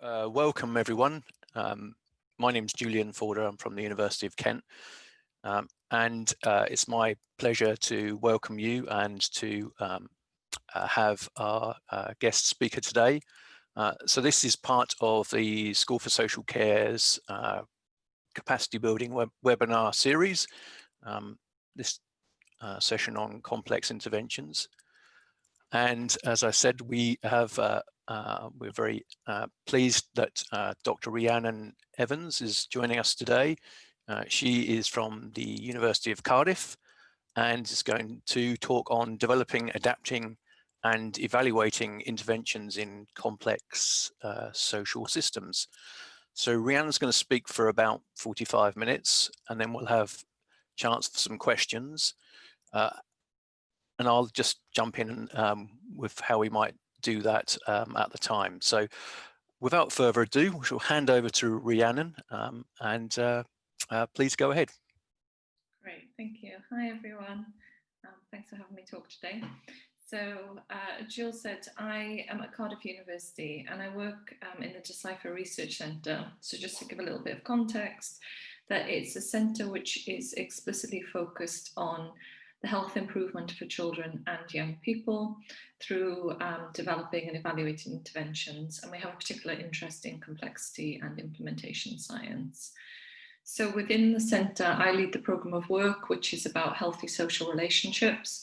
Welcome everyone. My name is Julian Forder. I'm from the University of Kent, and it's my pleasure to welcome you and to have our guest speaker today. So this is part of the School for Social Care's capacity building webinar series. This session on complex interventions. And as I said, we have we're very pleased that Dr. Rhiannon Evans is joining us today. She is from the University of Cardiff and is going to talk on developing, adapting and evaluating interventions in complex social systems. So Rhiannon's going to speak for about 45 minutes and then we'll have a chance for some questions. And I'll just jump in with how we might do that at the time. So without further ado, we shall hand over to Rhiannon and please go ahead. Great, thank you. Hi everyone. Thanks for having me talk today. So Jill said, I am at Cardiff University and I work in the Decipher Research Centre. So just to give a little bit of context, that it's a centre which is explicitly focused on the health improvement for children and young people through developing and evaluating interventions. And we have a particular interest in complexity and implementation science. So within the centre, I lead the programme of work, which is about healthy social relationships.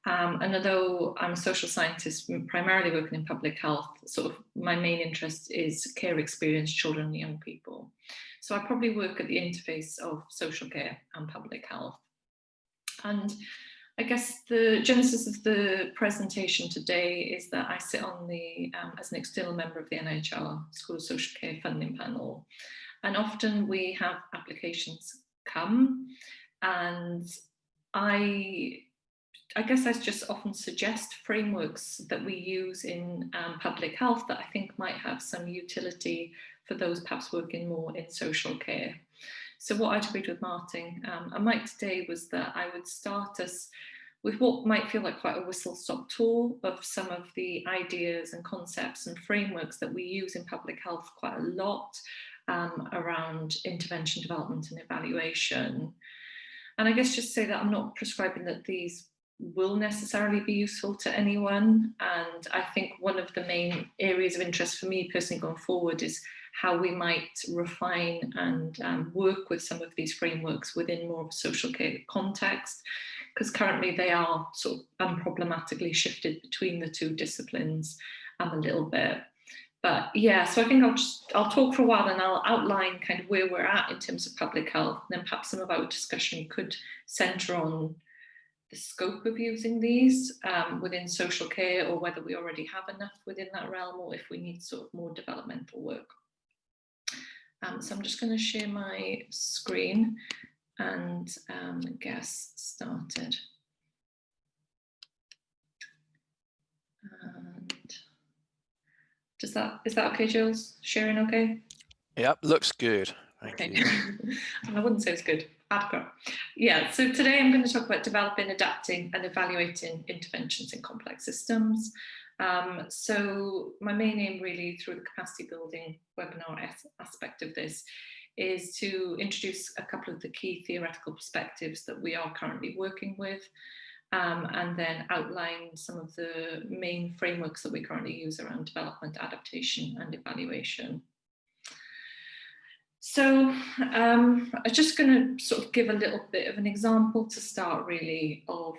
And although I'm a social scientist, primarily working in public health, sort of my main interest is care experience children and young people. So I probably work at the interface of social care and public health. And I guess the genesis of the presentation today is that I sit on the, as an external member of the NIHR School of Social Care funding panel. And often we have applications come and I guess I just often suggest frameworks that we use in public health that I think might have some utility for those perhaps working more in social care. So what I'd agreed with Martin and Mike today was that I would start us with what might feel like quite a whistle-stop tour of some of the ideas and concepts and frameworks that we use in public health quite a lot around intervention development and evaluation. And I guess just say that I'm not prescribing that these will necessarily be useful to anyone. And I think one of the main areas of interest for me personally going forward is how we might refine and work with some of these frameworks within more of a social care context, because currently they are sort of unproblematically shifted between the two disciplines a little bit. But yeah, so I think I'll talk for a while and I'll outline kind of where we're at in terms of public health, and then perhaps some of our discussion could centre on the scope of using these within social care, or whether we already have enough within that realm, or if we need sort of more developmental work. So I'm just going to share my screen and get started. And is that okay, Jules? Sharing okay? Yep, looks good. Thank you. I wouldn't say it's good. Adequate. Yeah, so today I'm going to talk about developing, adapting and evaluating interventions in complex systems. So my main aim really through the capacity building webinar aspect of this is to introduce a couple of the key theoretical perspectives that we are currently working with, and then outline some of the main frameworks that we currently use around development, adaptation and evaluation. So I'm just going to sort of give a little bit of an example to start really of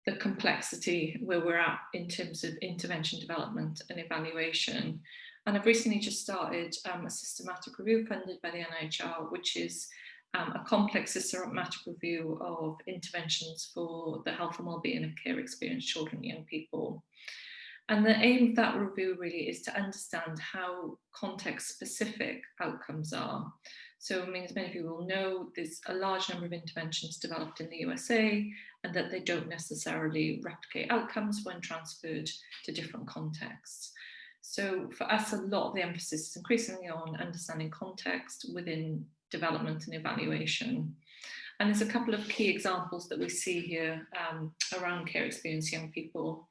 the complexity where we're at in terms of intervention development and evaluation. And I've recently just started a systematic review funded by the NIHR, which is a complex systematic review of interventions for the health and well-being of care experienced children and young people. And the aim of that review really is to understand how context-specific outcomes are. So, I mean, as many of you will know, there's a large number of interventions developed in the USA, and that they don't necessarily replicate outcomes when transferred to different contexts. So for us, a lot of the emphasis is increasingly on understanding context within development and evaluation. And there's a couple of key examples that we see here around care experienced young people.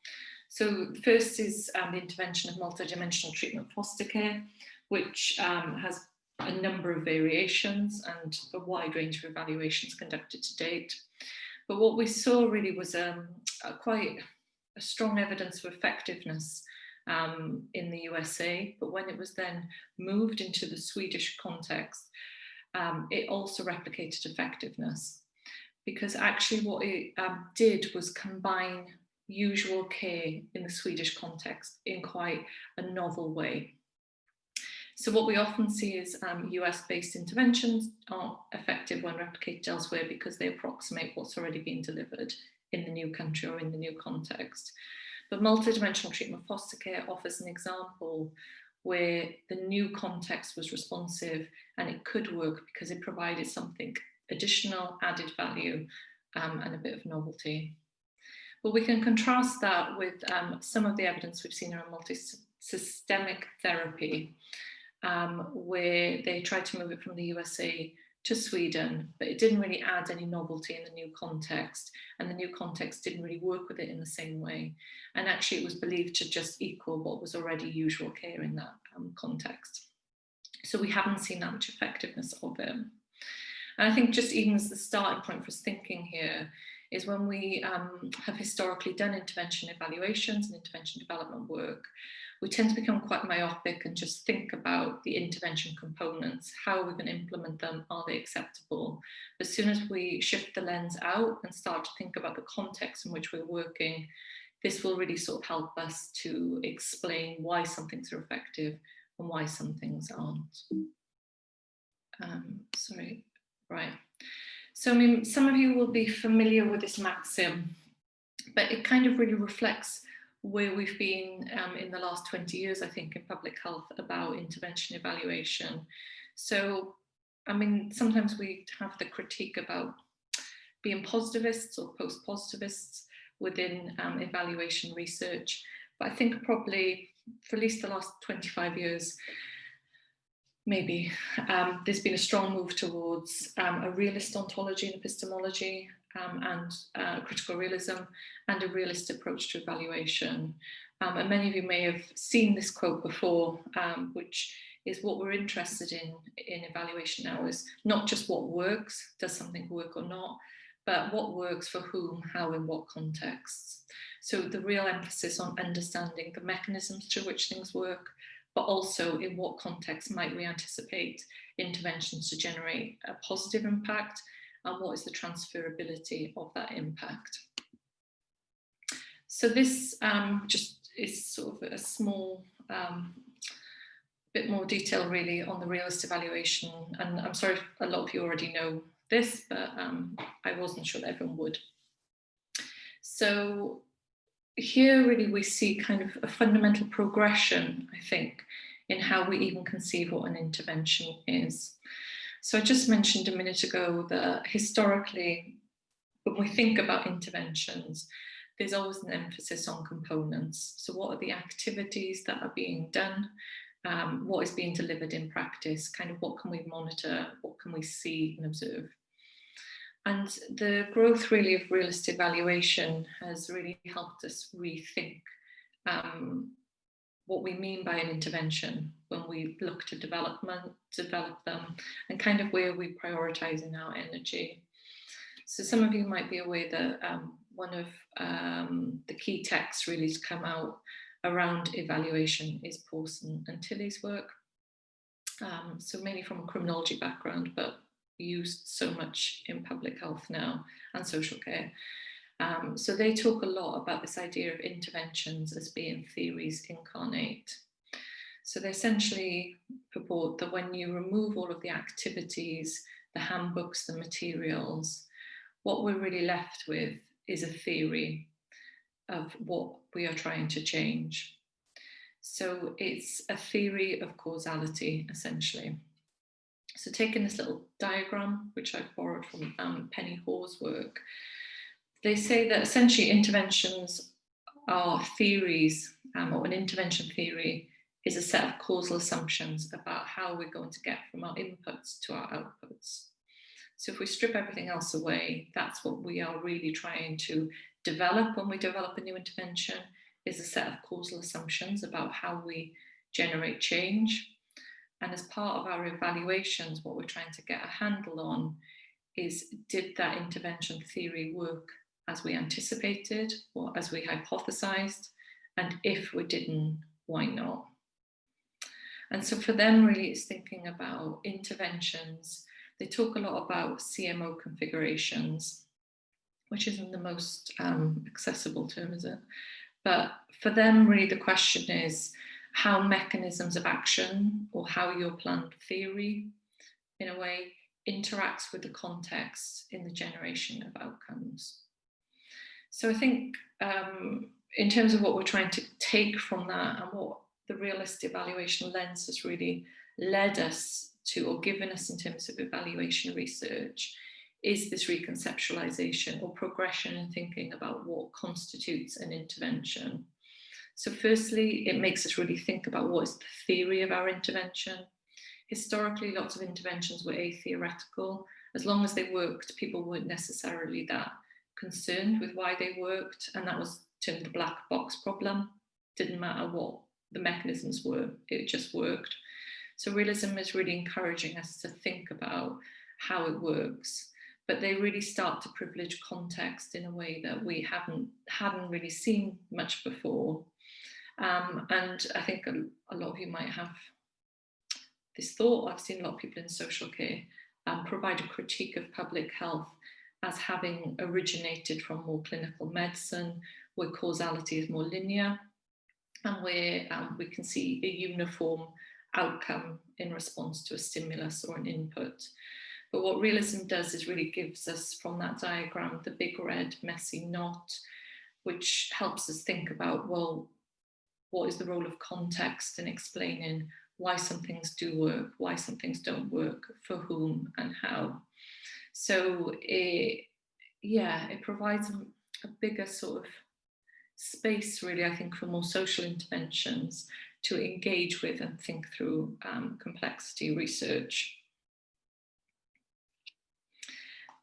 So the first is the intervention of multidimensional treatment foster care, which has a number of variations and a wide range of evaluations conducted to date. But what we saw really was quite a strong evidence of effectiveness in the USA, but when it was then moved into the Swedish context, it also replicated effectiveness, because actually what it did was combine usual care in the Swedish context in quite a novel way. So what we often see is US-based interventions aren't effective when replicated elsewhere because they approximate what's already been delivered in the new country or in the new context. But multidimensional treatment foster care offers an example where the new context was responsive and it could work because it provided something additional, added value, and a bit of novelty. But we can contrast that with some of the evidence we've seen around multi-systemic therapy, where they tried to move it from the USA to Sweden, but it didn't really add any novelty in the new context, and the new context didn't really work with it in the same way. And actually it was believed to just equal what was already usual care in that context. So we haven't seen that much effectiveness of it. And I think just even as the starting point for us thinking here is when we have historically done intervention evaluations and intervention development work, we tend to become quite myopic and just think about the intervention components. How are we going to implement them? Are they acceptable? As soon as we shift the lens out and start to think about the context in which we're working, this will really sort of help us to explain why some things are effective and why some things aren't. So I mean, some of you will be familiar with this maxim, but it kind of really reflects where we've been in the last 20 years, I think, in public health about intervention evaluation. So, I mean, sometimes we have the critique about being positivists or post-positivists within evaluation research. But I think probably for at least the last 25 years, maybe, there's been a strong move towards a realist ontology and epistemology, and critical realism, and a realist approach to evaluation. And many of you may have seen this quote before, which is what we're interested in evaluation now is not just what works, does something work or not, but what works for whom, how, in what contexts. So the real emphasis on understanding the mechanisms through which things work, but also in what context might we anticipate interventions to generate a positive impact, and what is the transferability of that impact. So this just is sort of a small bit more detail really on the realist evaluation, and I'm sorry if a lot of you already know this, but I wasn't sure that everyone would. So here really we see kind of a fundamental progression, I think, in how we even conceive what an intervention is. So I just mentioned a minute ago that historically, when we think about interventions, there's always an emphasis on components. So what are the activities that are being done? What is being delivered in practice? Kind of what can we monitor? What can we see and observe? And the growth really of realist evaluation has really helped us rethink what we mean by an intervention when we look to develop them, and kind of where we prioritize in our energy. So some of you might be aware that one of the key texts really to come out around evaluation is Pawson and Tilley's work. So mainly from a criminology background, but used so much in public health now and social care. So they talk a lot about this idea of interventions as being theories incarnate. So they essentially purport that when you remove all of the activities, the handbooks, the materials, what we're really left with is a theory of what we are trying to change. So it's a theory of causality, essentially. So taking this little diagram, which I've borrowed from Penny Hoare's work, they say that essentially interventions are theories, or an intervention theory is a set of causal assumptions about how we're going to get from our inputs to our outputs. So if we strip everything else away, that's what we are really trying to develop when we develop a new intervention, is a set of causal assumptions about how we generate change. And as part of our evaluations, what we're trying to get a handle on is, did that intervention theory work as we anticipated or as we hypothesized? And if we didn't, why not? And so for them, really, it's thinking about interventions. They talk a lot about CMO configurations, which isn't the most accessible term, is it? But for them, really, the question is how mechanisms of action, or how your planned theory, in a way, interacts with the context in the generation of outcomes. So I think in terms of what we're trying to take from that, and what the realist evaluation lens has really led us to, or given us in terms of evaluation research, is this reconceptualization or progression in thinking about what constitutes an intervention. So firstly, it makes us really think about what is the theory of our intervention. Historically, lots of interventions were atheoretical. As long as they worked, people weren't necessarily that concerned with why they worked, and that was termed the black box problem. Didn't matter what the mechanisms were, it just worked. So realism is really encouraging us to think about how it works, but they really start to privilege context in a way that we hadn't really seen much before. And I think a lot of you might have this thought. I've seen a lot of people in social care provide a critique of public health as having originated from more clinical medicine, where causality is more linear, and where we can see a uniform outcome in response to a stimulus or an input. But what realism does is really gives us, from that diagram, the big red messy knot, which helps us think about, well, what is the role of context in explaining why some things do work, why some things don't work, for whom and how. So it provides a bigger sort of space, really, I think, for more social interventions to engage with and think through complexity research.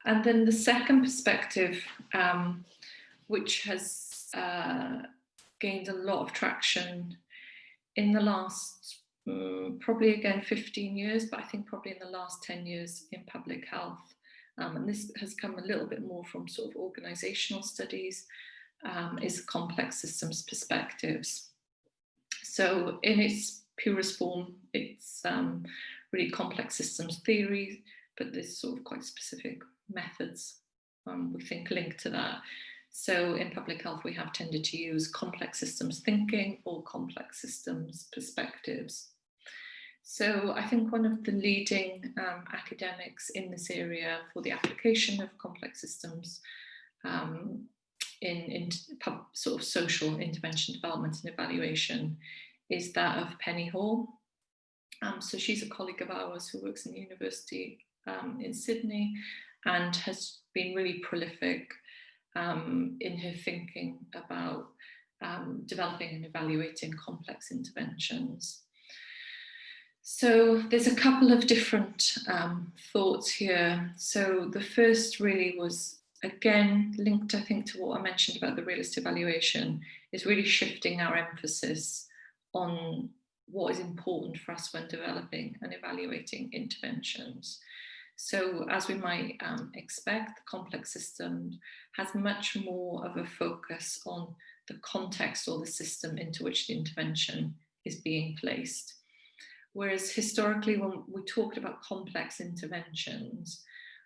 And then the second perspective, which has gained a lot of traction in the last, probably again 15 years, but I think probably in the last 10 years in public health. And this has come a little bit more from sort of organizational studies, is complex systems perspectives. So in its purest form, it's really complex systems theory, but there's sort of quite specific methods we think linked to that. So in public health, we have tended to use complex systems thinking or complex systems perspectives. So I think one of the leading academics in this area for the application of complex systems in sort of social intervention development and evaluation is that of Penny Hall. So she's a colleague of ours who works in the university in Sydney and has been really prolific in her thinking about developing and evaluating complex interventions. So there's a couple of different thoughts here. So the first really was, again, linked, I think, to what I mentioned about the realist evaluation, is really shifting our emphasis on what is important for us when developing and evaluating interventions. So as we might expect, the complex system has much more of a focus on the context or the system into which the intervention is being placed. Whereas historically, when we talked about complex interventions,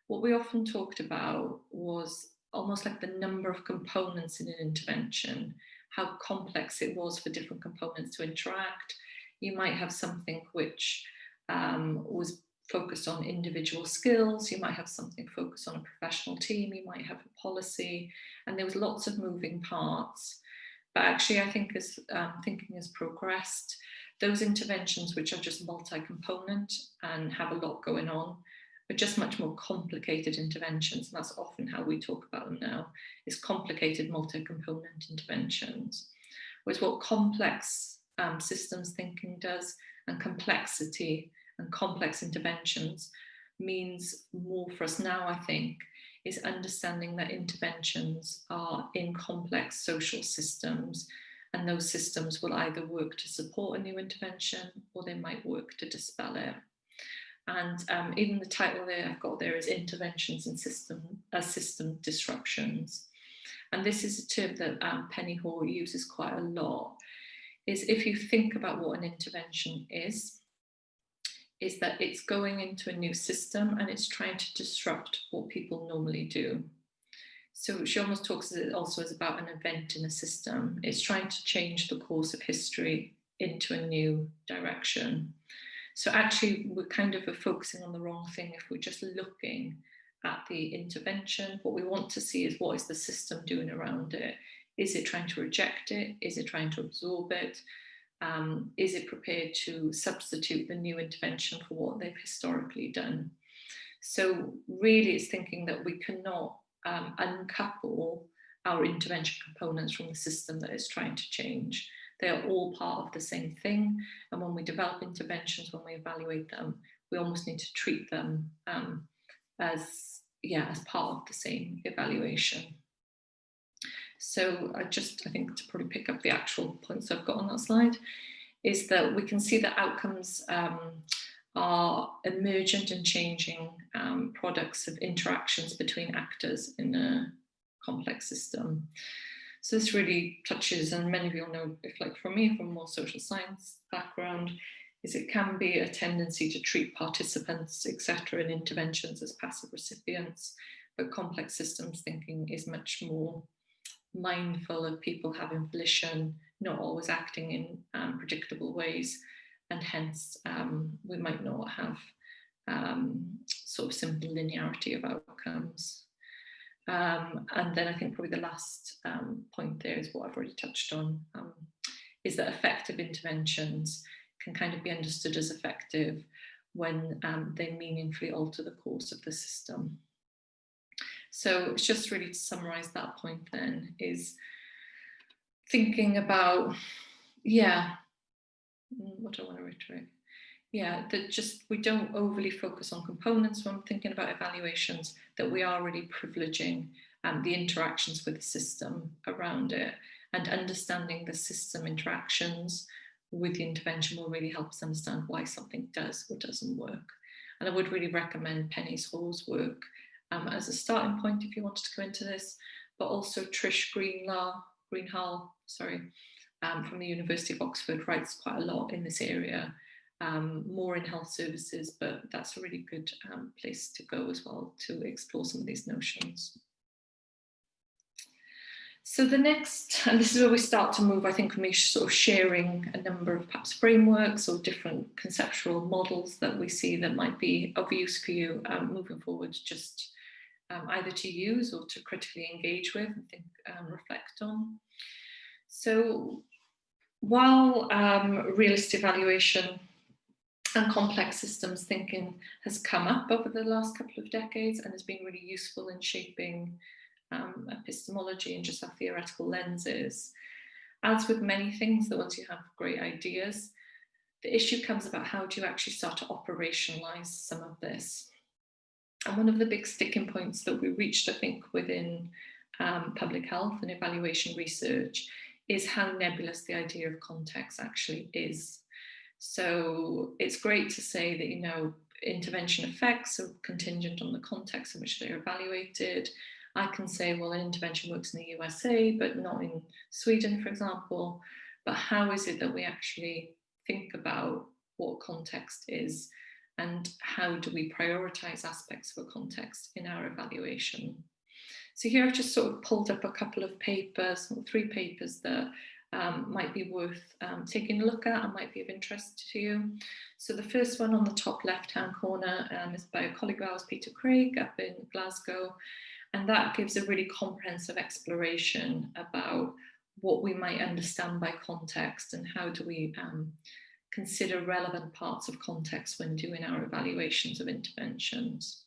what we often talked about was almost like the number of components in an intervention, how complex it was for different components to interact. You might have something which was focused on individual skills, you might have something focused on a professional team, you might have a policy, and there was lots of moving parts. But actually, I think as thinking has progressed, those interventions which are just multi-component and have a lot going on are just much more complicated interventions, and that's often how we talk about them now, is complicated multi-component interventions. Whereas what complex systems thinking does, and complexity and complex interventions, means more for us now, I think, is understanding that interventions are in complex social systems and those systems will either work to support a new intervention or they might work to dispel it. And even the title there I've got there is Interventions and System Disruptions. And this is a term that Penny Hall uses quite a lot, is if you think about what an intervention is that it's going into a new system and it's trying to disrupt what people normally do. So she almost talks also as about an event in a system. It's trying to change the course of history into a new direction. So actually, we're kind of focusing on the wrong thing if we're just looking at the intervention. What we want to see is what is the system doing around it? Is it trying to reject it? Is it trying to absorb it? Is it prepared to substitute the new intervention for what they've historically done? So really, it's thinking that we cannot uncouple our intervention components from the system that is trying to change. They are all part of the same thing. And when we develop interventions, when we evaluate them, we almost need to treat them as part of the same evaluation. So I think to probably pick up the actual points I've got on that slide, is that we can see that outcomes are emergent and changing products of interactions between actors in a complex system. So this really touches, and many of you will know, if like from me, from a more social science background, is it can be a tendency to treat participants, etc., in interventions as passive recipients, but complex systems thinking is much more mindful of people having volition, not always acting in predictable ways, and hence we might not have sort of simple linearity of outcomes. And then I think probably the last point there is what I've already touched on, is that effective interventions can kind of be understood as effective when they meaningfully alter the course of the system. So it's just really to summarise that point then, is thinking about, what do I want to reiterate? That just we don't overly focus on components when thinking about evaluations, that we are really privileging the interactions with the system around it, and understanding the system interactions with the intervention will really help us understand why something does or doesn't work. And I would really recommend Penny Hall's work as a starting point if you wanted to go into this, but also Trish Greenhall, from the University of Oxford writes quite a lot in this area. More in health services, but that's a really good place to go as well to explore some of these notions. So the next, and this is where we start to move, I think, from me sort of sharing a number of perhaps frameworks or different conceptual models that we see that might be of use for you moving forward, just either to use or to critically engage with and think, reflect on. So while realist evaluation and complex systems thinking has come up over the last couple of decades and has been really useful in shaping epistemology and just our theoretical lenses, as with many things, that once you have great ideas, the issue comes about how do you actually start to operationalize some of this. And one of the big sticking points that we reached, I think, within public health and evaluation research is how nebulous the idea of context actually is. So it's great to say that, you know, intervention effects are contingent on the context in which they are evaluated. I can say, well, an intervention works in the USA, but not in Sweden, for example. But how is it that we actually think about what context is, and how do we prioritize aspects of a context in our evaluation? So here I've just sort of pulled up a couple of papers, or 3 papers that might be worth taking a look at and might be of interest to you. So the first one on the top left-hand corner is by a colleague of ours, Peter Craig, up in Glasgow. And that gives a really comprehensive exploration about what we might understand by context and how do we consider relevant parts of context when doing our evaluations of interventions.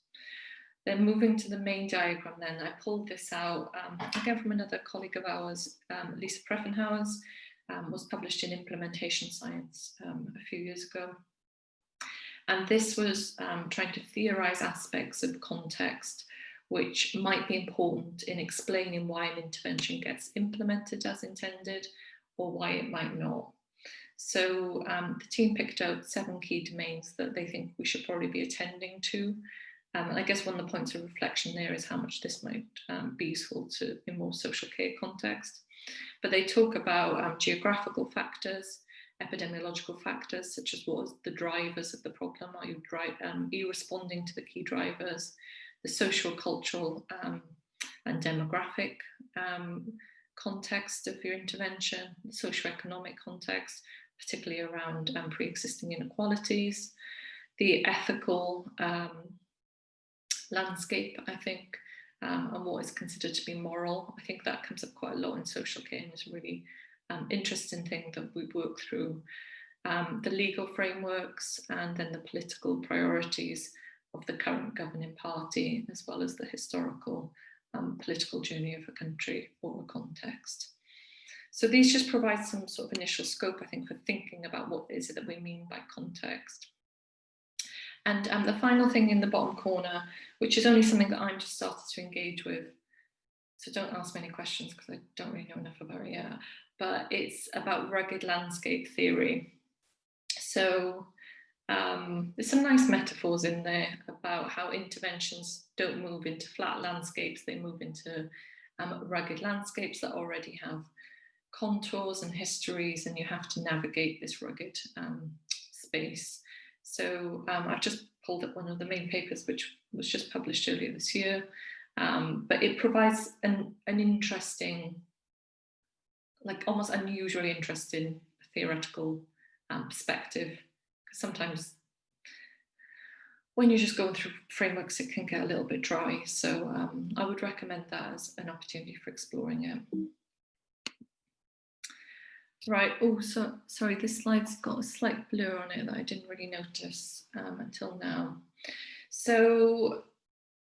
Then moving to the main diagram then, I pulled this out again from another colleague of ours, Lisa Preffenhauer's, was published in Implementation Science a few years ago. And this was trying to theorize aspects of context which might be important in explaining why an intervention gets implemented as intended, or why it might not. So the team picked out 7 key domains that they think we should probably be attending to. And I guess one of the points of reflection there is how much this might be useful to in more social care context. But they talk about geographical factors, epidemiological factors, such as what are the drivers of the problem? Are you responding to the key drivers? The social, cultural and demographic context of your intervention, the socioeconomic context, particularly around pre-existing inequalities, the ethical landscape, I think, and what is considered to be moral. I think that comes up quite a lot in social care and is a really interesting thing that we work through. The legal frameworks and then the political priorities of the current governing party, as well as the historical political journey of a country or a context. So these just provide some sort of initial scope, I think, for thinking about what is it that we mean by context. And the final thing in the bottom corner, which is only something that I'm just started to engage with, so don't ask me any questions because I don't really know enough about it yet, but it's about rugged landscape theory. So there's some nice metaphors in there about how interventions don't move into flat landscapes, they move into rugged landscapes that already have contours and histories, and you have to navigate this rugged space. So I've just pulled up one of the main papers, which was just published earlier this year, but it provides an interesting, like almost unusually interesting theoretical perspective. Because sometimes when you're just going through frameworks, it can get a little bit dry. So I would recommend that as an opportunity for exploring it. Right, oh, so sorry, this slide's got a slight blur on it that I didn't really notice until now. So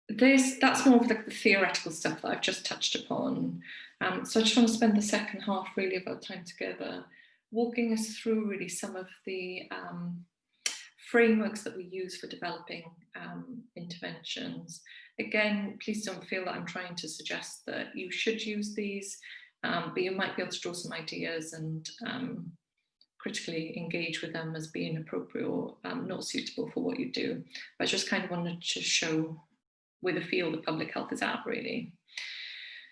that's more of the theoretical stuff that I've just touched upon. So I just want to spend the second half really of our time together walking us through really some of the frameworks that we use for developing interventions. Again, please don't feel that I'm trying to suggest that you should use these. But you might be able to draw some ideas and critically engage with them as being appropriate or not suitable for what you do. But I just kind of wanted to show where the field of public health is at, really.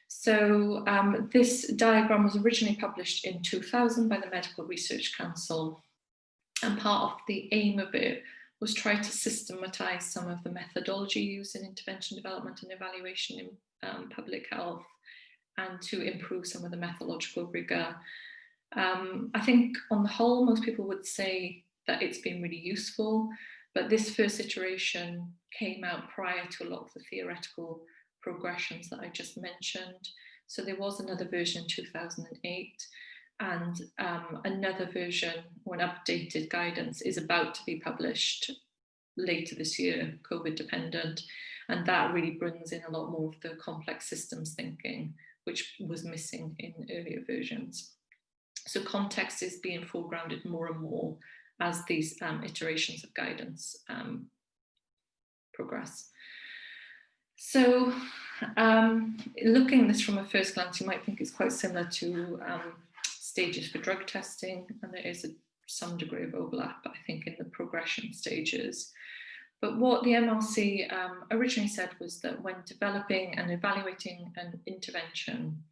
So this diagram was originally published in 2000 by the Medical Research Council. And part of the aim of it was try to systematize some of the methodology used in intervention development and evaluation in public health, and to improve some of the methodological rigor. I think on the whole, most people would say that it's been really useful, but this first iteration came out prior to a lot of the theoretical progressions that I just mentioned. So there was another version in 2008, and another version or an updated guidance is about to be published later this year, COVID dependent, and that really brings in a lot more of the complex systems thinking, which was missing in earlier versions. So context is being foregrounded more and more as these iterations of guidance progress. So looking at this from a first glance, you might think it's quite similar to stages for drug testing, and there is some degree of overlap, I think, in the progression stages. But what the MRC originally said was that when developing and evaluating an intervention,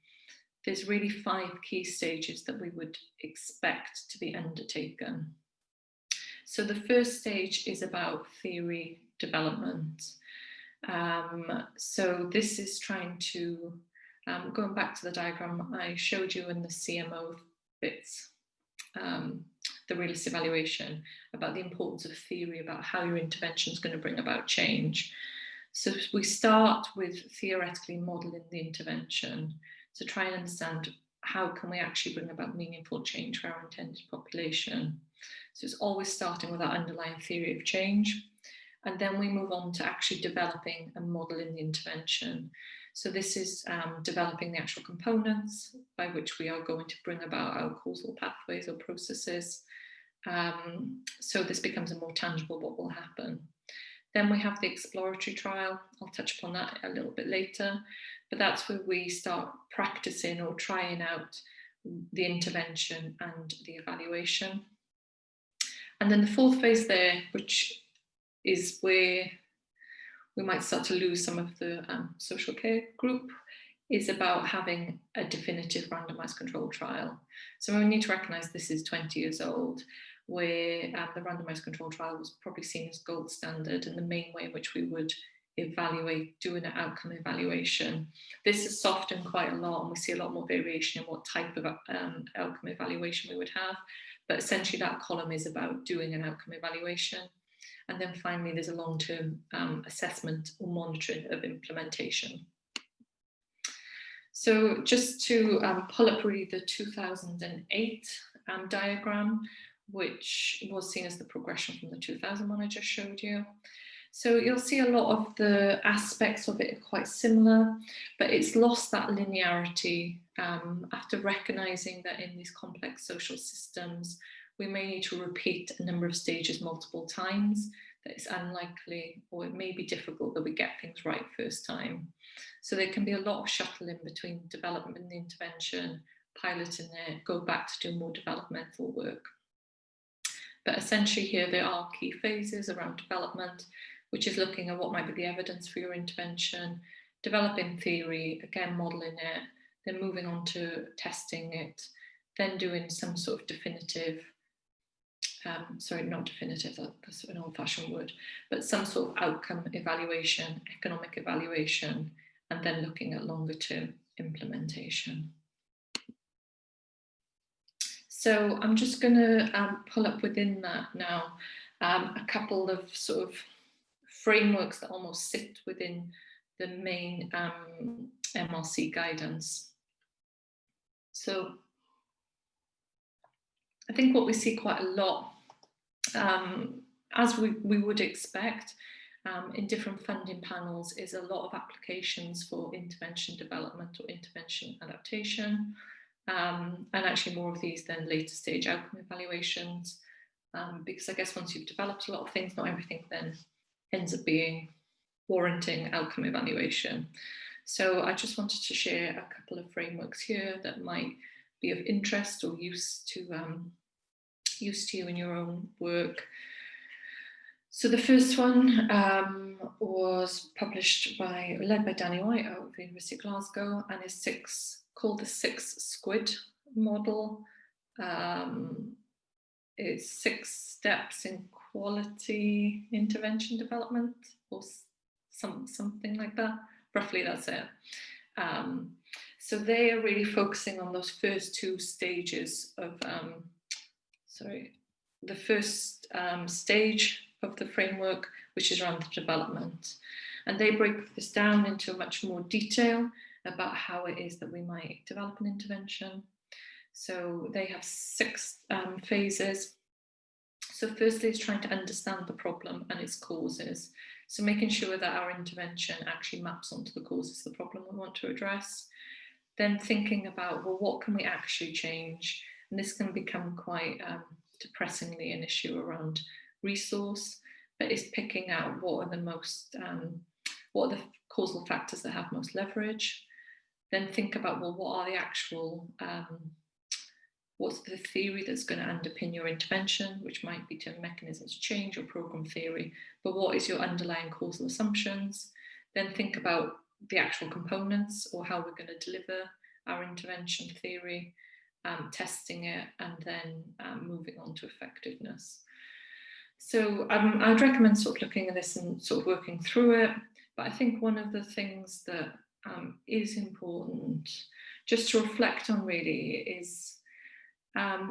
there's really 5 key stages that we would expect to be undertaken. So the first stage is about theory development. So this is trying to, going back to the diagram I showed you in the CMO bits, the realist evaluation, about the importance of theory, about how your intervention is going to bring about change. So we start with theoretically modelling the intervention to try and understand how can we actually bring about meaningful change for our intended population. So it's always starting with that underlying theory of change. And then we move on to actually developing and modelling the intervention. So this is developing the actual components by which we are going to bring about our causal pathways or processes. So this becomes a more tangible what will happen. Then we have the exploratory trial. I'll touch upon that a little bit later, but that's where we start practicing or trying out the intervention and the evaluation. And then the fourth phase there, which is where we might start to lose some of the social care group, is about having a definitive randomized controlled trial. So we need to recognize this is 20 years old, where the randomized controlled trial was probably seen as gold standard and the main way in which we would evaluate, doing an outcome evaluation. This has softened quite a lot, and we see a lot more variation in what type of outcome evaluation we would have. But essentially that column is about doing an outcome evaluation. And then finally, there's a long-term assessment or monitoring of implementation. So just to pull up really the 2008 diagram, which was seen as the progression from the 2001 I just showed you. So you'll see a lot of the aspects of it are quite similar, but it's lost that linearity after recognizing that in these complex social systems, we may need to repeat a number of stages multiple times, that it's unlikely, or it may be difficult that we get things right first time. So there can be a lot of shuttling between development and intervention, piloting it, go back to do more developmental work. But essentially here there are key phases around development, which is looking at what might be the evidence for your intervention, developing theory, again modelling it, then moving on to testing it, then doing some sort of definitive, sorry, not definitive, that's an old-fashioned word, but some sort of outcome evaluation, economic evaluation, and then looking at longer-term implementation. So I'm just going to pull up within that now a couple of sort of frameworks that almost sit within the main MRC guidance. So I think what we see quite a lot, as we would expect in different funding panels, is a lot of applications for intervention development or intervention adaptation, and actually more of these than later stage outcome evaluations, because I guess once you've developed a lot of things, not everything then ends up being warranting outcome evaluation. So I just wanted to share a couple of frameworks here that might be of interest or use to you in your own work. So the first one was led by Danny White out of the University of Glasgow, and is called the 6 Squid model. It's 6 steps in quality intervention development, or something like that. Roughly, that's it. So they are really focusing on those first 2 stages of, the first stage of the framework, which is around the development. And they break this down into much more detail about how it is that we might develop an intervention. So they have 6 phases. So firstly, it's trying to understand the problem and its causes. So making sure that our intervention actually maps onto the causes of the problem we want to address. Then thinking about, well, what can we actually change? And this can become quite depressingly an issue around resource, but it's picking out what are the causal factors that have most leverage. Then think about, well, what are the actual, what's the theory that's going to underpin your intervention, which might be to mechanisms of change or program theory, but what is your underlying causal assumptions? Then think about the actual components, or how we're going to deliver our intervention theory, testing it, and then moving on to effectiveness. So I'd recommend sort of looking at this and sort of working through it. But I think one of the things that is important just to reflect on really is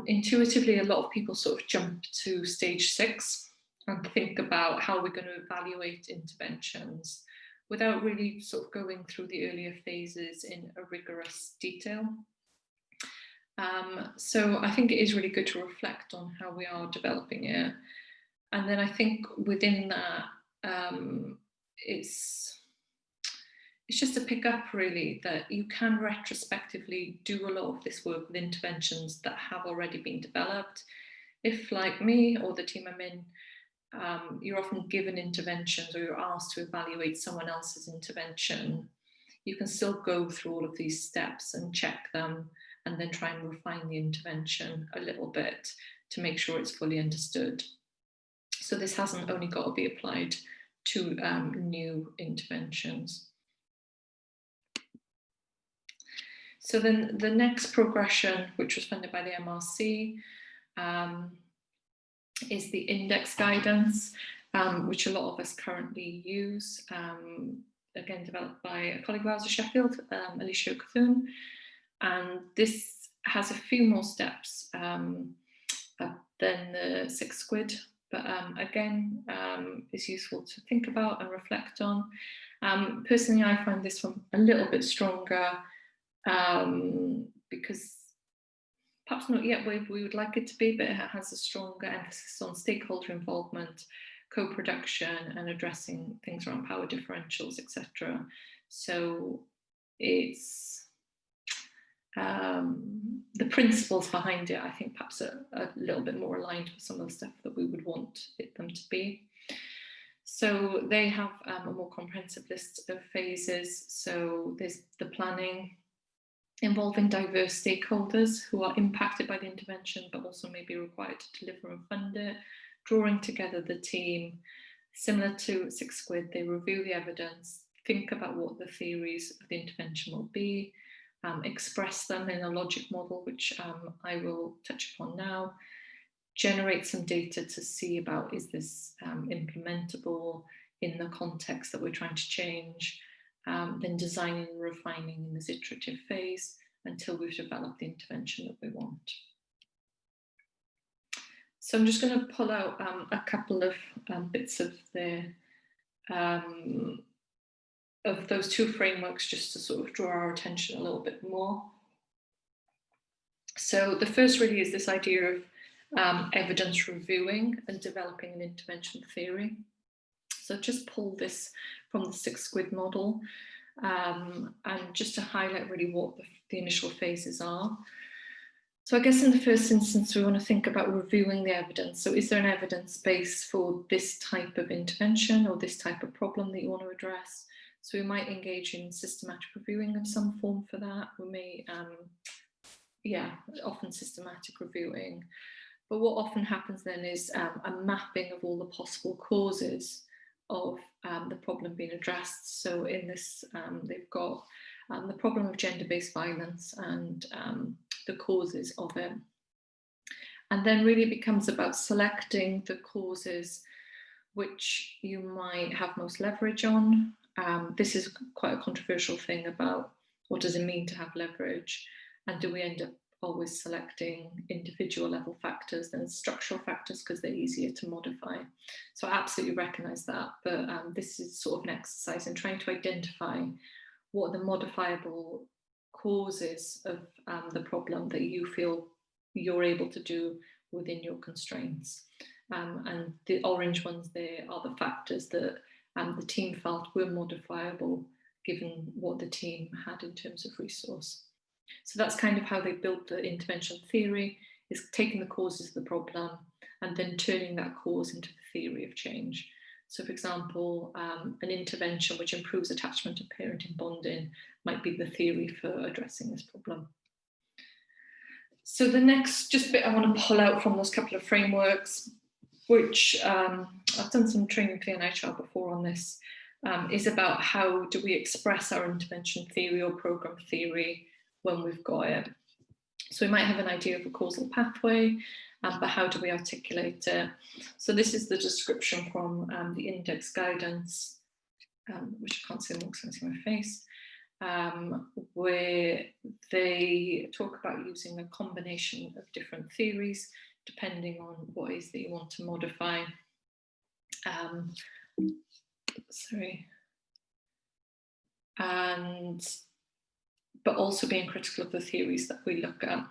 intuitively a lot of people sort of jump to stage 6 and think about how we're going to evaluate interventions without really sort of going through the earlier phases in a rigorous detail. So I think it is really good to reflect on how we are developing it. And then I think within that, it's just to pick up really that you can retrospectively do a lot of this work with interventions that have already been developed. If, like me or the team I'm in, you're often given interventions or you're asked to evaluate someone else's intervention, you can still go through all of these steps and check them and then try and refine the intervention a little bit to make sure it's fully understood. So this hasn't only got to be applied to new interventions. So then the next progression, which was funded by the MRC, is the index guidance, which a lot of us currently use, again developed by a colleague of ours at Sheffield, Alicia Cthulhu. And this has a few more steps than the 6 squid, but again, is useful to think about and reflect on. Personally, I find this one a little bit stronger because perhaps not yet where we would like it to be, but it has a stronger emphasis on stakeholder involvement, co-production, and addressing things around power differentials, etc. So it's the principles behind it, I think, perhaps a little bit more aligned with some of the stuff that we would want them to be. So they have a more comprehensive list of phases. So there's the planning, involving diverse stakeholders who are impacted by the intervention, but also may be required to deliver and fund it, drawing together the team. Similar to 6 squid, they review the evidence, think about what the theories of the intervention will be, express them in a logic model, which I will touch upon now, generate some data to see about, is this implementable in the context that we're trying to change, then designing and refining in this iterative phase until we've developed the intervention that we want. So I'm just going to pull out a couple of bits of those two frameworks just to sort of draw our attention a little bit more. So the first really is this idea of evidence reviewing and developing an intervention theory. So just pull this from the 6 squid model, and just to highlight really what the initial phases are. So I guess in the first instance, we want to think about reviewing the evidence. So is there an evidence base for this type of intervention or this type of problem that you want to address? So we might engage in systematic reviewing of some form for that. We may, often systematic reviewing. But what often happens then is a mapping of all the possible causes of the problem being addressed. So in this, they've got the problem of gender-based violence and the causes of it. And then really it becomes about selecting the causes which you might have most leverage on. This is quite a controversial thing about what does it mean to have leverage, and do we end up always selecting individual level factors than structural factors because they're easier to modify. So I absolutely recognise that, but this is sort of an exercise in trying to identify what are the modifiable causes of the problem that you feel you're able to do within your constraints. And the orange ones there are the factors that the team felt were modifiable given what the team had in terms of resource. So that's kind of how they built the intervention theory, is taking the causes of the problem and then turning that cause into the theory of change. So for example, an intervention which improves attachment and parenting bonding might be the theory for addressing this problem. So the next just bit I want to pull out from those couple of frameworks, which I've done some training for the NIHR before on this, is about how do we express our intervention theory or program theory when we've got it. So we might have an idea of a causal pathway, but how do we articulate it? So this is the description from the index guidance, which I can't see because I can see my face, where they talk about using a combination of different theories depending on what it is that you want to modify. But also being critical of the theories that we look at.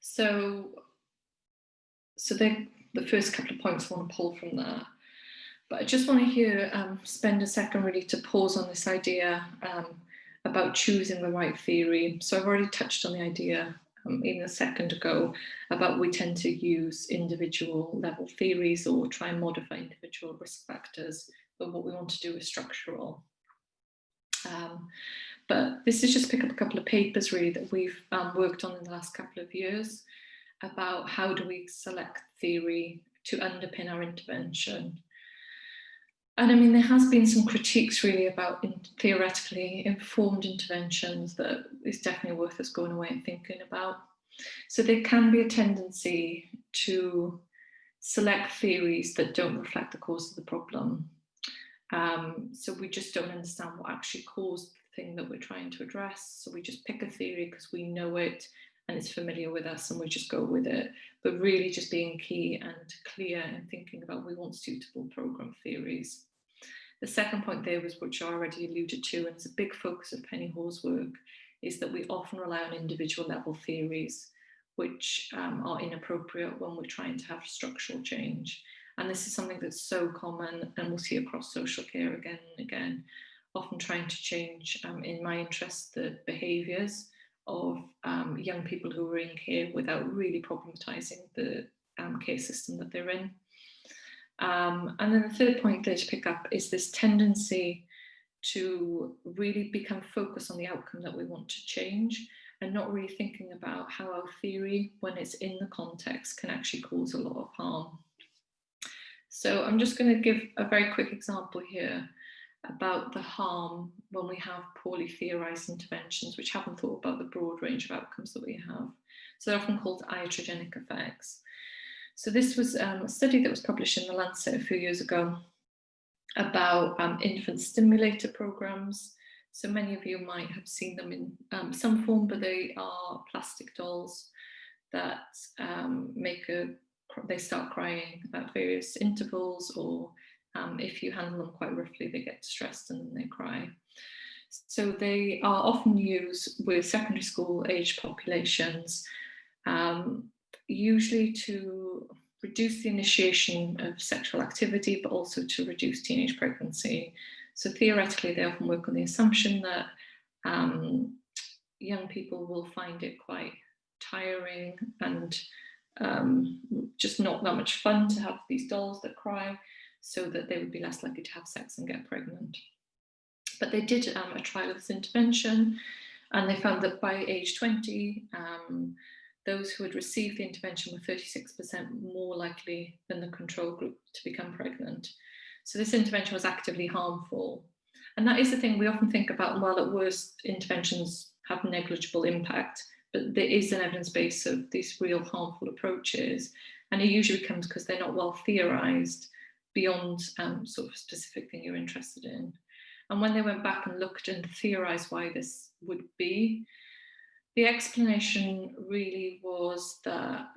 So the first couple of points I want to pull from that. But I just want to spend a second really to pause on this idea about choosing the right theory. So I've already touched on the idea even a second ago about we tend to use individual level theories or try and modify individual risk factors, but what we want to do is structural. But this is just pick up a couple of papers really that we've worked on in the last couple of years about how do we select theory to underpin our intervention. And I mean, there has been some critiques really about theoretically informed interventions that is definitely worth us going away and thinking about. So there can be a tendency to select theories that don't reflect the cause of the problem. So we just don't understand what actually caused the thing that we're trying to address. So we just pick a theory because we know it and it's familiar with us and we just go with it. But really just being key and clear and thinking about we want suitable program theories. The second point there was, which I already alluded to, and it's a big focus of Penny Hall's work, is that we often rely on individual level theories, which are inappropriate when we're trying to have structural change. And this is something that's so common and we'll see across social care again and again, often trying to change, in my interest, the behaviours of young people who are in care without really problematizing the care system that they're in. And then the third point there to pick up is this tendency to really become focused on the outcome that we want to change and not really thinking about how our theory, when it's in the context, can actually cause a lot of harm. So I'm just going to give a very quick example here about the harm when we have poorly theorised interventions which haven't thought about the broad range of outcomes that we have. So they're often called iatrogenic effects. So this was a study that was published in The Lancet a few years ago about infant stimulator programs. So many of you might have seen them in some form, but they are plastic dolls that they start crying at various intervals, or if you handle them quite roughly, they get distressed and then they cry. So they are often used with secondary school age populations, usually to reduce the initiation of sexual activity, but also to reduce teenage pregnancy. So theoretically, they often work on the assumption that young people will find it quite tiring and just not that much fun to have these dolls that cry, so that they would be less likely to have sex and get pregnant. But they did a trial of this intervention, and they found that by age 20, those who had received the intervention were 36% more likely than the control group to become pregnant. So this intervention was actively harmful. And that is the thing we often think about, well, at worst, interventions have negligible impact, but there is an evidence base of these real harmful approaches. And it usually comes because they're not well theorized beyond sort of specific thing you're interested in. And when they went back and looked and theorized why this would be, the explanation really was that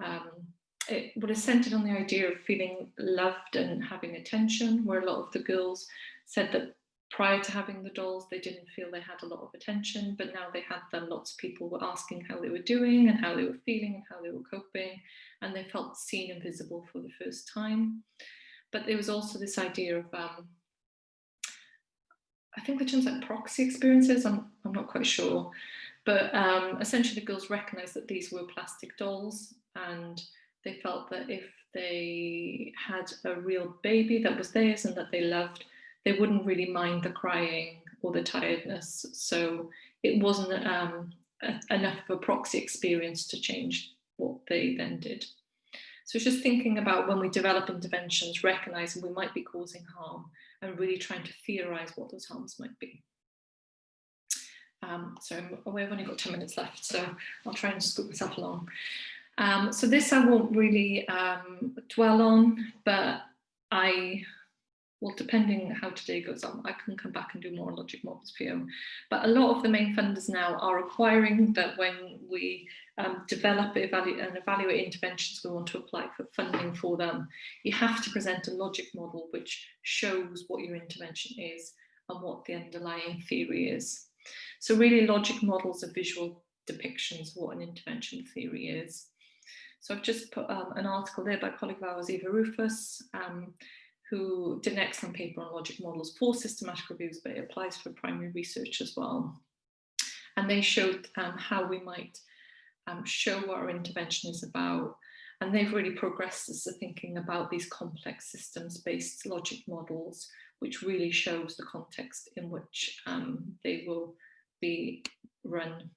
it would have centered on the idea of feeling loved and having attention, where a lot of the girls said that prior to having the dolls, they didn't feel they had a lot of attention, but now they had them, lots of people were asking how they were doing and how they were feeling and how they were coping, and they felt seen and visible for the first time. But there was also this idea of, I think the term's like proxy experiences, I'm not quite sure, but essentially the girls recognised that these were plastic dolls, and they felt that if they had a real baby that was theirs and that they loved, they wouldn't really mind the crying or the tiredness. So it wasn't enough of a proxy experience to change what they then did. So it's just thinking about when we develop interventions, recognising we might be causing harm and really trying to theorise what those harms might be. So we've only got 10 minutes left, so I'll try and scoot myself along. So this I won't really dwell on, but well, depending how today goes on, I can come back and do more logic models for you. But a lot of the main funders now are requiring that when we develop and evaluate interventions, we want to apply for funding for them, you have to present a logic model which shows what your intervention is and what the underlying theory is. So really logic models are visual depictions of what an intervention theory is. So I've just put an article there by a colleague of ours, Eva Rufus, who did an excellent paper on logic models for systematic reviews, but it applies for primary research as well. And they showed how we might show what our intervention is about. And they've really progressed us to thinking about these complex systems-based logic models, which really shows the context in which they will be run.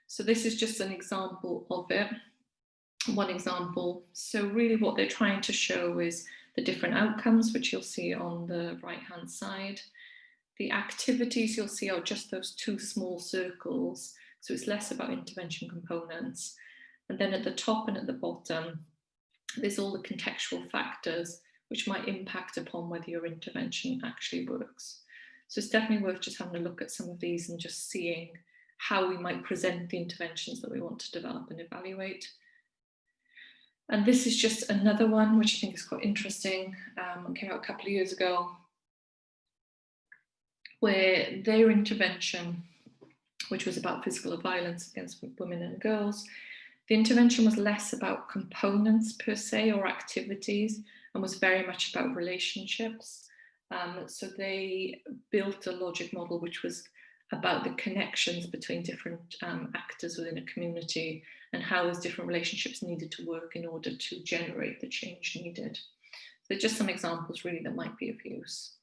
So this is just an example of it, one example. So really what they're trying to show is the different outcomes, which you'll see on the right-hand side. The activities you'll see are just those two small circles, so it's less about intervention components. And then at the top and at the bottom, there's all the contextual factors which might impact upon whether your intervention actually works. So it's definitely worth just having a look at some of these and just seeing how we might present the interventions that we want to develop and evaluate. And this is just another one, which I think is quite interesting. It came out a couple of years ago, where their intervention, which was about physical violence against women and girls, the intervention was less about components per se or activities, and was very much about relationships. So they built a logic model which was about the connections between different actors within a community and how those different relationships needed to work in order to generate the change needed. So just some examples really that might be of use.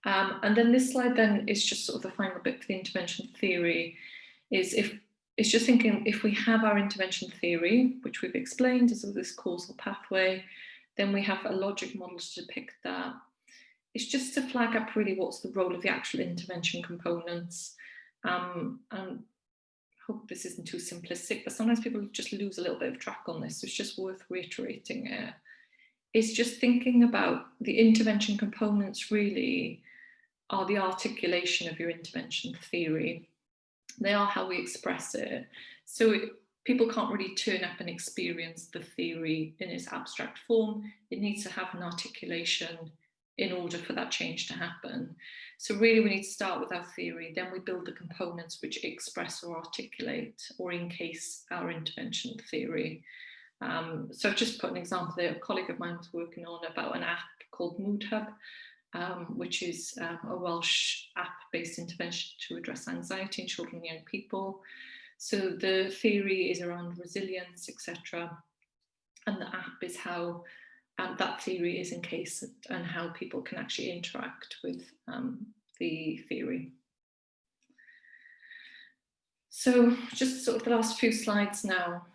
And then this slide then is just sort of the final bit for the intervention theory, is it's just thinking if we have our intervention theory, which we've explained as this causal pathway, then we have a logic model to depict that. It's just to flag up really what's the role of the actual intervention components. And I hope this isn't too simplistic, but sometimes people just lose a little bit of track on this, so it's just worth reiterating it. It's just thinking about the intervention components really are the articulation of your intervention theory. They are how we express it. So people can't really turn up and experience the theory in its abstract form. It needs to have an articulation in order for that change to happen. So really we need to start with our theory, then we build the components which express or articulate or encase our intervention theory. So I've just put an example there. A colleague of mine was working on about an app called Mood Hub, which is a Welsh app-based intervention to address anxiety in children and young people. So the theory is around resilience, etc. And the app is how that theory is encased and how people can actually interact with the theory. So just sort of the last few slides now.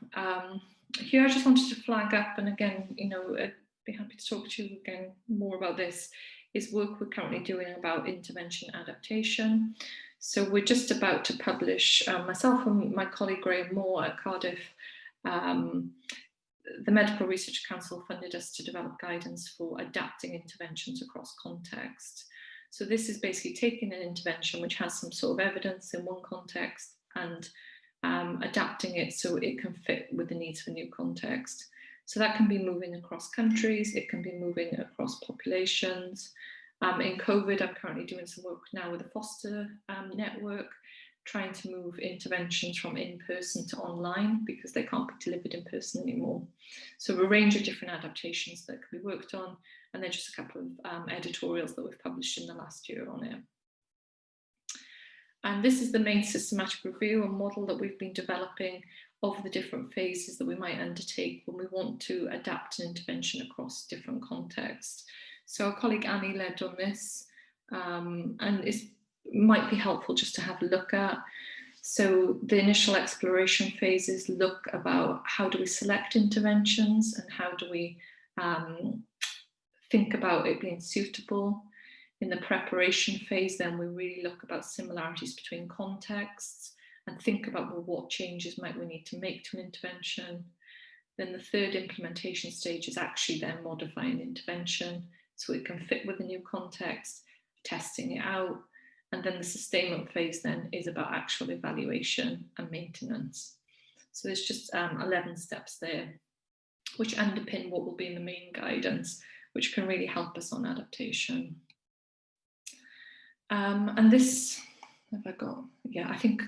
Here I just wanted to flag up, and again, I'd be happy to talk to you again more about this, is work we're currently doing about intervention adaptation. So we're just about to publish, myself and my colleague Graham Moore at Cardiff, the Medical Research Council funded us to develop guidance for adapting interventions across context. So this is basically taking an intervention which has some sort of evidence in one context and adapting it so it can fit with the needs for new context. So that can be moving across countries, it can be moving across populations. In COVID, I'm currently doing some work now with the Foster network, trying to move interventions from in-person to online because they can't be delivered in person anymore. So a range of different adaptations that can be worked on, and then just a couple of editorials that we've published in the last year on it. And this is the main systematic review and model that we've been developing of the different phases that we might undertake when we want to adapt an intervention across different contexts. So our colleague Annie led on this, and it might be helpful just to have a look at. So the initial exploration phases look about how do we select interventions and how do we think about it being suitable. In the preparation phase, then we really look about similarities between contexts and think about, well, what changes might we need to make to an intervention. Then the third implementation stage is actually then modifying intervention so it can fit with the new context, testing it out. And then the sustainment phase then is about actual evaluation and maintenance. So there's just 11 steps there, which underpin what will be in the main guidance, which can really help us on adaptation. And this, have I got, yeah, I think,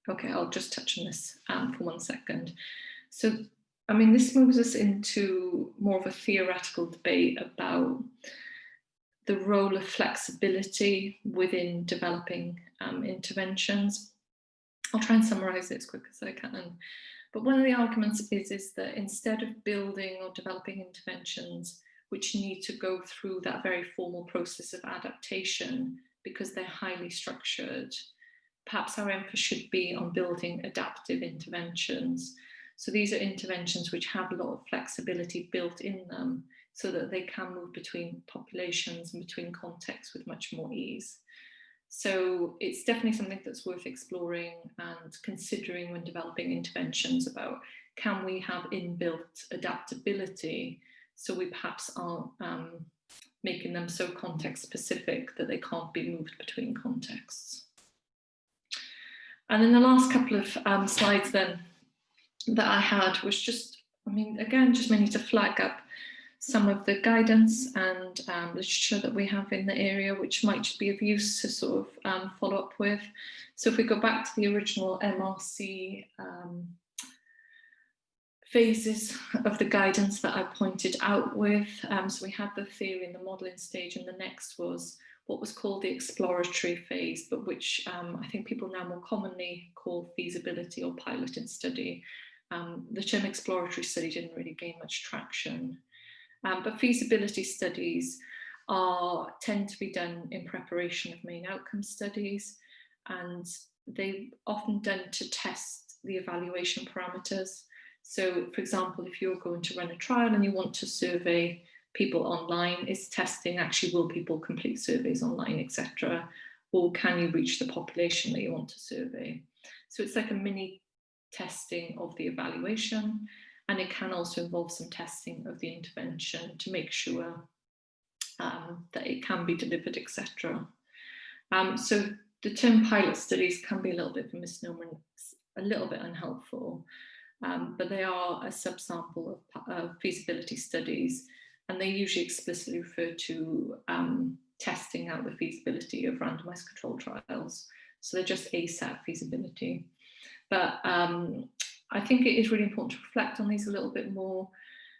okay, I'll just touch on this for 1 second. So, I mean, this moves us into more of a theoretical debate about the role of flexibility within developing interventions. I'll try and summarize it as quick as I can. But one of the arguments is that instead of building or developing interventions which need to go through that very formal process of adaptation because they're highly structured, perhaps our emphasis should be on building adaptive interventions. So these are interventions which have a lot of flexibility built in them so that they can move between populations and between contexts with much more ease. So it's definitely something that's worth exploring and considering when developing interventions about, can we have inbuilt adaptability so we perhaps aren't making them so context specific that they can't be moved between contexts. And then the last couple of slides then that I had was just, I mean, again, just mainly to flag up some of the guidance and literature that we have in the area, which might just be of use to sort of follow up with. So if we go back to the original MRC phases of the guidance that I pointed out with, so we had the theory and the modelling stage, and the next was what was called the exploratory phase, but which I think people now more commonly call feasibility or piloted study. The term exploratory study didn't really gain much traction. But feasibility studies tend to be done in preparation of main outcome studies, and they're often done to test the evaluation parameters. So, for example, if you're going to run a trial and you want to survey people online, is testing actually, will people complete surveys online, etc., or can you reach the population that you want to survey? So it's like a mini testing of the evaluation. And it can also involve some testing of the intervention to make sure that it can be delivered, etc. So the term pilot studies can be a little bit of a misnomer and a little bit unhelpful, but they are a subsample of feasibility studies, and they usually explicitly refer to testing out the feasibility of randomized controlled trials. So they're just ASAP feasibility. But I think it is really important to reflect on these a little bit more.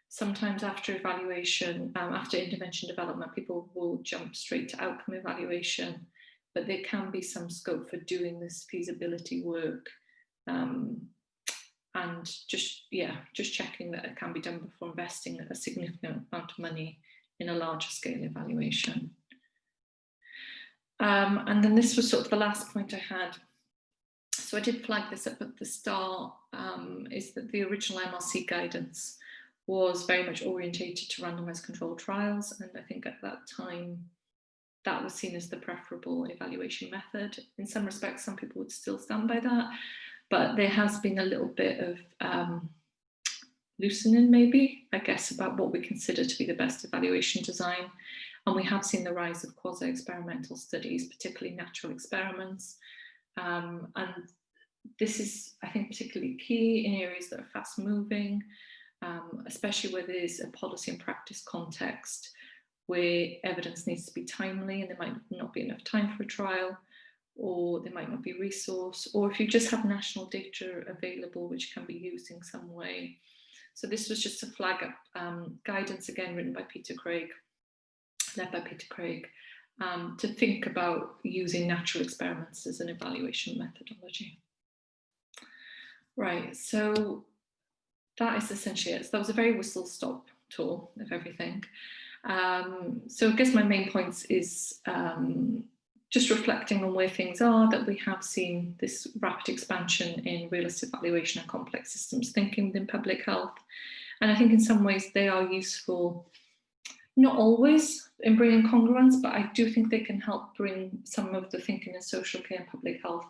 Sometimes after evaluation, after intervention development, people will jump straight to outcome evaluation, but there can be some scope for doing this feasibility work, and just checking that it can be done before investing a significant amount of money in a larger scale evaluation. And then this was sort of the last point I had. So I did flag this up at the start, is that the original MRC guidance was very much orientated to randomized controlled trials. And I think at that time, that was seen as the preferable evaluation method. In some respects, some people would still stand by that, but there has been a little bit of loosening, maybe, I guess, about what we consider to be the best evaluation design. And we have seen the rise of quasi-experimental studies, particularly natural experiments. And this is, I think, particularly key in areas that are fast moving, especially where there's a policy and practice context where evidence needs to be timely and there might not be enough time for a trial, or there might not be resource, or if you just have national data available which can be used in some way. So this was just to flag up guidance, again, written by Peter Craig, led by Peter Craig, to think about using natural experiments as an evaluation methodology. Right, so that is essentially it. So that was a very whistle-stop tour of everything. So I guess my main points is just reflecting on where things are, that we have seen this rapid expansion in realist evaluation and complex systems thinking within public health. And I think in some ways they are useful, not always in bringing congruence, but I do think they can help bring some of the thinking in social care and public health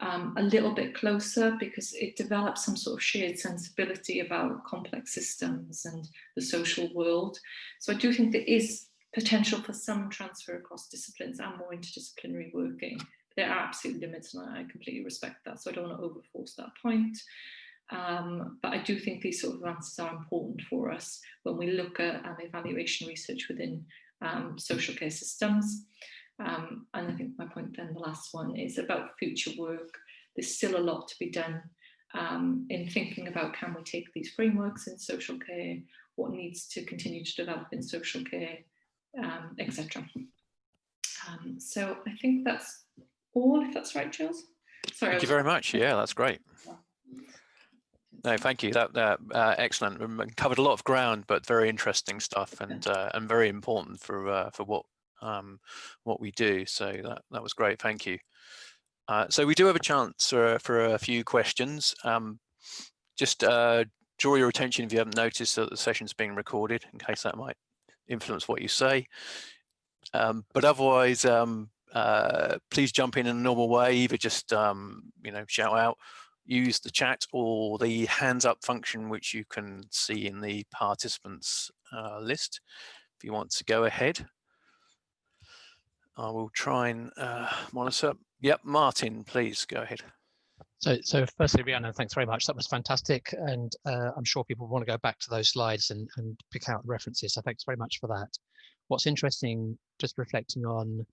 a little bit closer, because it develops some sort of shared sensibility about complex systems and the social world. So I do think there is potential for some transfer across disciplines and more interdisciplinary working. There are absolute limits, and I completely respect that, so I don't want to overforce that point. But I do think these sort of answers are important for us when we look at evaluation research within social care systems. And I think my point then, the last one, is about future work. There's still a lot to be done in thinking about, can we take these frameworks in social care, what needs to continue to develop in social care, etc. So I think that's all, if that's right, Jules. Sorry. Thank you very much. Yeah, that's great. No, thank you. That excellent. Covered a lot of ground, but very interesting stuff, and very important for what what we do. So that was great. Thank you. So we do have a chance for a few questions. Just draw your attention if you haven't noticed that the session's being recorded, in case that might influence what you say. But otherwise, please jump in a normal way, either just shout out, use the chat or the hands up function, which you can see in the participants list. If you want to go ahead, I will try and monitor. Yep, Martin, please go ahead. So firstly, Rhiannon, thanks very much. That was fantastic. And I'm sure people want to go back to those slides and pick out references. So thanks very much for that. What's interesting, just reflecting on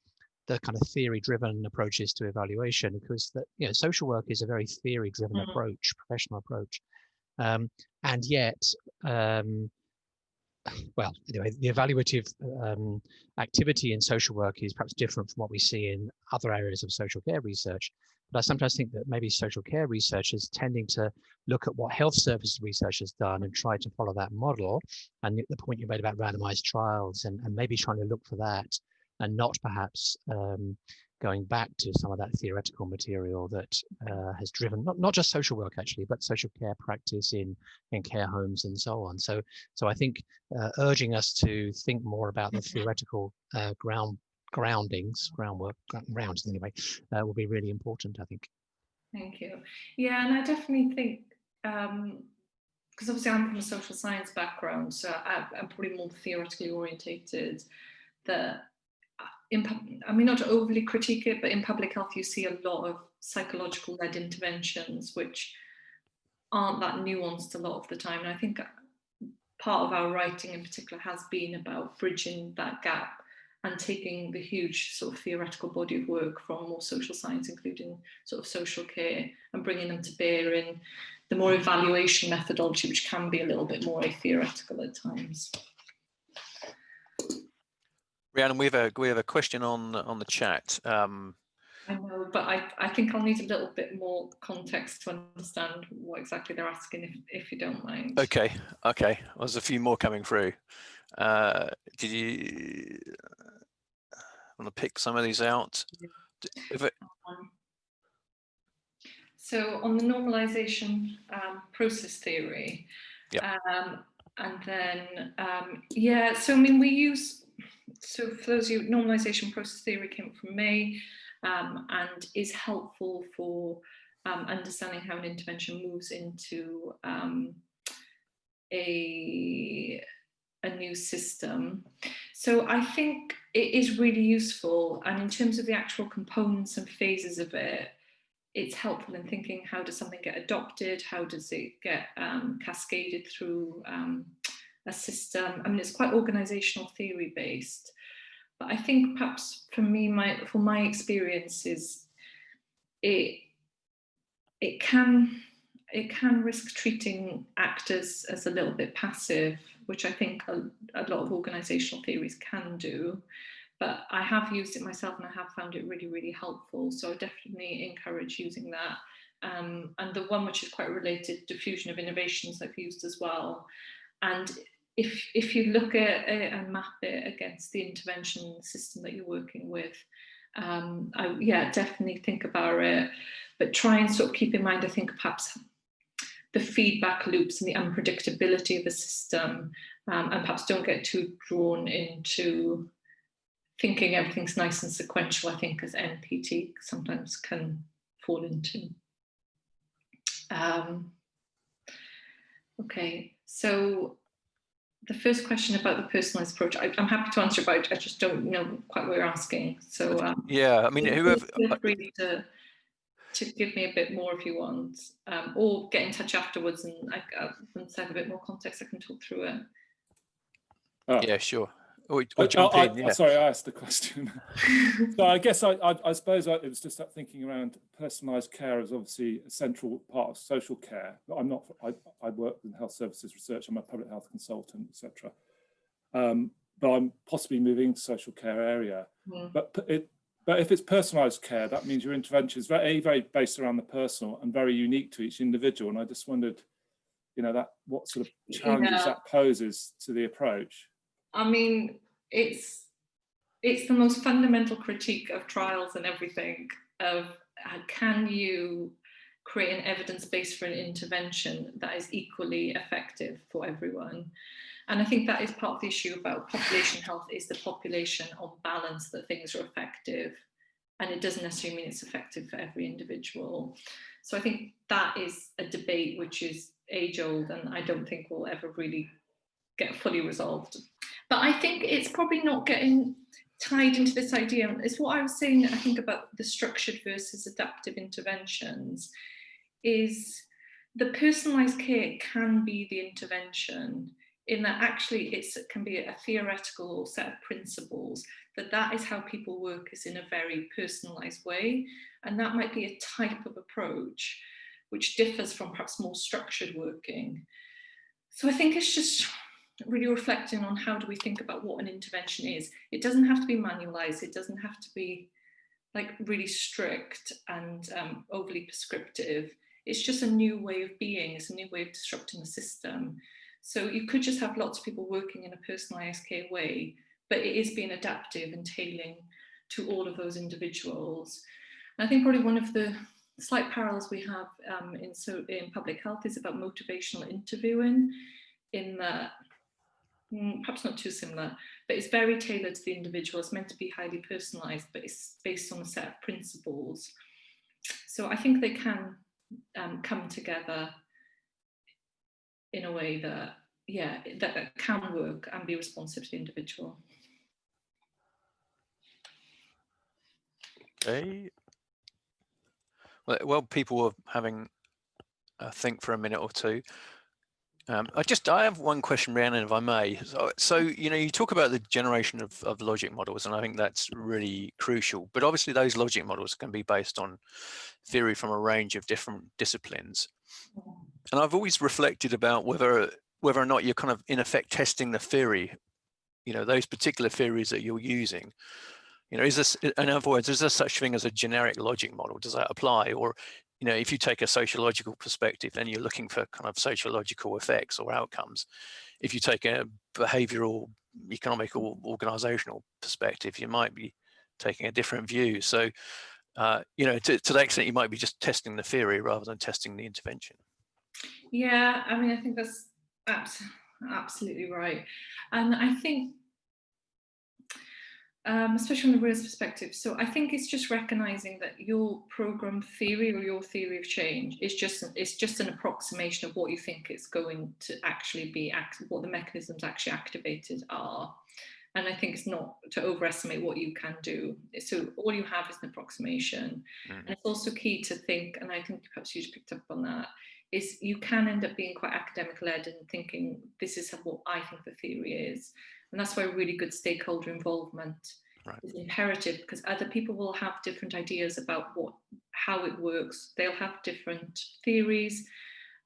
the kind of theory-driven approaches to evaluation, because social work is a very theory-driven approach, professional approach. And yet, well, anyway, the evaluative activity in social work is perhaps different from what we see in other areas of social care research. But I sometimes think that maybe social care research is tending to look at what health services research has done and try to follow that model. And the point you made about randomized trials and maybe trying to look for that and not perhaps going back to some of that theoretical material that has driven not just social work actually, but social care practice in care homes and so on. So I think urging us to think more about the theoretical grounds anyway, will be really important, I think. Thank you. Yeah, and I definitely think, because obviously I'm from a social science background, so I'm probably more theoretically orientated, that I mean, not to overly critique it, but in public health you see a lot of psychological led interventions which aren't that nuanced a lot of the time, and I think part of our writing in particular has been about bridging that gap and taking the huge sort of theoretical body of work from more social science, including sort of social care, and bringing them to bear in the more evaluation methodology, which can be a little bit more theoretical at times. Rhiannon, we have a question on the chat. I know, but I think I'll need a little bit more context to understand what exactly they're asking, if you don't mind. Okay. Well, there's a few more coming through. Did you want to pick some of these out? So on the normalization process theory, yep. And then yeah, so I mean we use, so for those of you, normalization process theory came from May and is helpful for understanding how an intervention moves into a new system. So I think it is really useful, and in terms of the actual components and phases of it, it's helpful in thinking, how does something get adopted, how does it get cascaded through a system. I mean, it's quite organizational theory based, but I think perhaps for me, from my experiences, it can risk treating actors as a little bit passive, which I think a lot of organizational theories can do. But I have used it myself and I have found it really, really helpful. So I definitely encourage using that. And the one which is quite related, diffusion of innovations, I've used as well. And if you look at it and map it against the intervention system that you're working with, yeah, definitely think about it. But try and sort of keep in mind, I think, perhaps the feedback loops and the unpredictability of a system, and perhaps don't get too drawn into thinking everything's nice and sequential, I think, as NPT sometimes can fall into. Okay, so the first question about the personalised approach, I'm happy to answer, but I just don't know quite what you're asking. So yeah, I mean, whoever, feel free to give me a bit more if you want, or get in touch afterwards, and once I have a bit more context, I can talk through it. Oh. Yeah, sure. Sorry, I asked the question. So I guess I suppose it was just thinking around personalised care as obviously a central part of social care. But I'm not. I work in health services research. I'm a public health consultant, etc. But I'm possibly moving to social care area. Mm. But if it's personalised care, that means your intervention is very based around the personal and very unique to each individual. And I just wondered, what sort of challenges that poses to the approach. I mean, it's it's the most fundamental critique of trials and everything of can you create an evidence base for an intervention that is equally effective for everyone. And I think that is part of the issue about population health, is the population on balance that things are effective. And it doesn't necessarily mean it's effective for every individual. So I think that is a debate which is age old, and I don't think will ever really get fully resolved. But I think it's probably not getting tied into this idea. It's what I was saying, I think, about the structured versus adaptive interventions, is the personalised care can be the intervention, in that actually it can be a theoretical set of principles, that is how people work, is in a very personalised way. And that might be a type of approach which differs from perhaps more structured working. So I think it's just really reflecting on how do we think about what an intervention is. It doesn't have to be manualised, it doesn't have to be like really strict and overly prescriptive. It's just a new way of being, it's a new way of disrupting the system. So you could just have lots of people working in a personalised care way, but it is being adaptive and tailoring to all of those individuals. And I think probably one of the slight parallels we have in public health is about motivational interviewing, in that, perhaps not too similar, but it's very tailored to the individual. It's meant to be highly personalised, but it's based on a set of principles. So I think they can come together in a way that, yeah, that can work and be responsive to the individual. Okay. Well, people were having a think for a minute or two. I have one question, Rhiannon, if I may. So you know, you talk about the generation of logic models, and I think that's really crucial. But obviously, those logic models can be based on theory from a range of different disciplines. And I've always reflected about whether or not you're kind of in effect testing the theory. You know, those particular theories that you're using. You know, is this, in other words, is there such thing as a generic logic model? Does that apply? Or, you know, if you take a sociological perspective, then you're looking for kind of sociological effects or outcomes. If you take a behavioral, economic, or organizational perspective, you might be taking a different view. So, you know, to that extent, you might be just testing the theory rather than testing the intervention. Yeah, I mean, I think that's absolutely right. And I think, especially from the reals perspective, so I think it's just recognizing that your program theory or your theory of change is just an approximation of what you think it's going to actually be, what the mechanisms actually activated are. And I think it's not to overestimate what you can do. So all you have is an approximation. And it's also key to think, and I think perhaps you just picked up on that, is you can end up being quite academic-led and thinking, this is what I think the theory is. And that's why really good stakeholder involvement is imperative, because other people will have different ideas about how it works. They'll have different theories,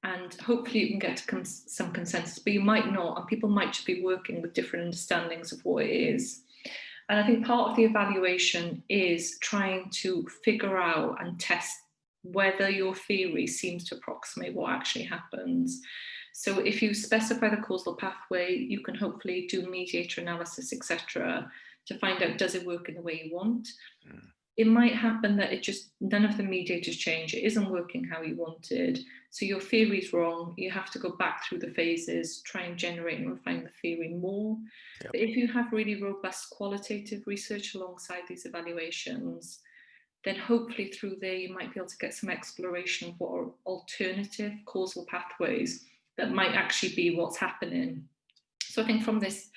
and hopefully you can get to some consensus, but you might not, and people might just be working with different understandings of what it is. And I think part of the evaluation is trying to figure out and test whether your theory seems to approximate what actually happens. So if you specify the causal pathway, you can hopefully do mediator analysis, etc., to find out, does it work in the way you want? It might happen that none of the mediators change. It isn't working how you wanted. So your theory is wrong. You have to go back through the phases, try and generate and refine the theory more. Yep. But if you have really robust qualitative research alongside these evaluations, then hopefully through there you might be able to get some exploration of what are alternative causal pathways that might actually be what's happening. So I think from this,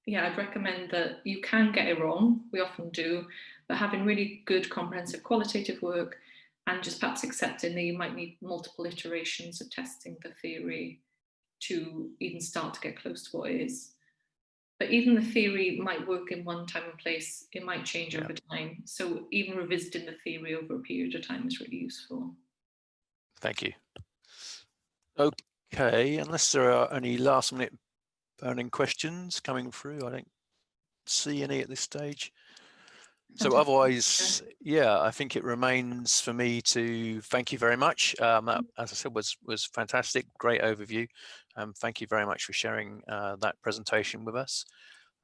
yeah, I'd recommend that you can get it wrong, we often do, but having really good comprehensive qualitative work and just perhaps accepting that you might need multiple iterations of testing the theory to even start to get close to what it is. But even the theory might work in one time and place, it might change over time. So even revisiting the theory over a period of time is really useful. Thank you. Okay, unless there are any last minute burning questions coming through, I don't see any at this stage. So otherwise, yeah, I think it remains for me to thank you very much. That, as I said, was fantastic, great overview. Thank you very much for sharing that presentation with us.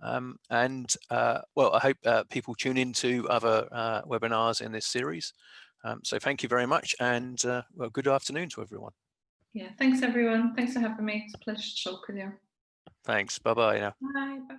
Well, I hope people tune into other webinars in this series. So thank you very much, and well, good afternoon to everyone. Yeah, thanks everyone. Thanks for having me. It's a pleasure to talk with you. Thanks. Bye-bye now. Bye. Bye.